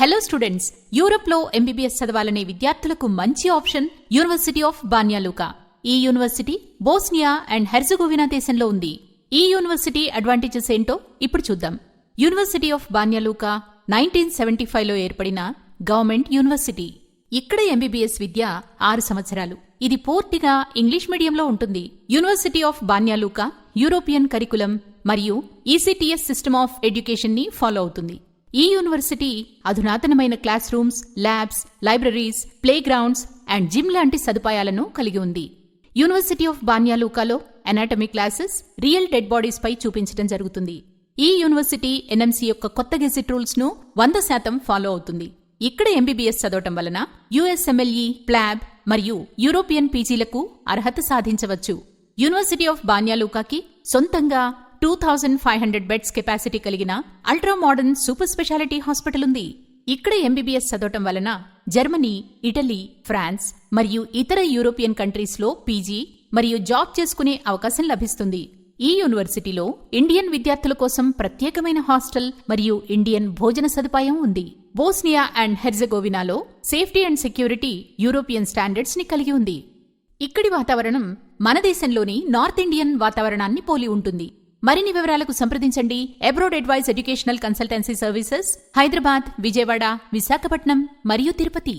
Hello students, యూరోప్లో MBBS చదవాలనే విద్యార్థులకు మంచి ఆప్షన్ యూనివర్సిటీ ఆఫ్ బాన్యా లూకా. ఈ యూనివర్సిటీ బోస్నియా అండ్ హెర్జగోవినా దేశంలో ఉంది. ఈ యూనివర్సిటీ అడ్వాంటేజెస్ ఏంటో ఇప్పుడు చూద్దాం. యూనివర్సిటీ ఆఫ్ బాన్యా లూకా 1975లో ఏర్పడిన గవర్నమెంట్ యూనివర్సిటీ. ఇక్కడ ఎంబీబీఎస్ విద్య 6 సంవత్సరాలు. ఇది పూర్తిగా ఇంగ్లీష్ మీడియంలో ఉంటుంది. University of Banja Luka European curriculum మరియు ఈసీటీఎస్ సిస్టమ్ ఆఫ్ ఎడ్యుకేషన్ ని ఫాలో అవుతుంది. ఈ యూనివర్సిటీ అధునాతనమైన classrooms, labs, libraries, playgrounds and gym లాంటి సదుపాయాలను కలిగి ఉంది. యూనివర్సిటీ ఆఫ్ బాన్యా లూకాలో anatomy classes real dead bodies పై చూపించడం జరుగుతుంది. ఈ యూనివర్సిటీ ఎన్ఎంసీ యొక్క కొత్త గెజిట్ రూల్స్ ను 100% ఫాలో అవుతుంది. ఇక్కడ ఎంబీబీఎస్ చదవటం వలన యుఎస్ఎంఎల్ఈ, ప్లాబ్ మరియు యూరోపియన్ పీజీలకు అర్హత సాధించవచ్చు. యూనివర్సిటీ ఆఫ్ బాన్యా లూకాకి సొంతంగా 2500 బెడ్స్ కెపాసిటీ కలిగిన ultra modern super speciality hospital ఉంది. ఇక్కడ ఎంబీబీఎస్ చదవటం వలన జర్మనీ, ఇటలీ, ఫ్రాన్స్ మరియు ఇతర యూరోపియన్ కంట్రీస్ లో పీజీ మరియు జాబ్ చేసుకునే అవకాశం లభిస్తుంది. ఈ యూనివర్సిటీలో ఇండియన్ విద్యార్థుల కోసం ప్రత్యేకమైన హాస్టల్ మరియు ఇండియన్ భోజన సదుపాయం ఉంది. బోస్నియా అండ్ హెర్జగోవినాలో safety and security European standards ని కలిగి ఉంది. ఇక్కడి వాతావరణం మన దేశంలోని నార్త్ ఇండియన్ వాతావరణాన్ని పోలి ఉంటుంది. మరిన్ని వివరాలకు సంప్రదించండి abroad advise educational consultancy services, Hyderabad, Vijayawada, Visakhapatnam మరియు తిరుపతి.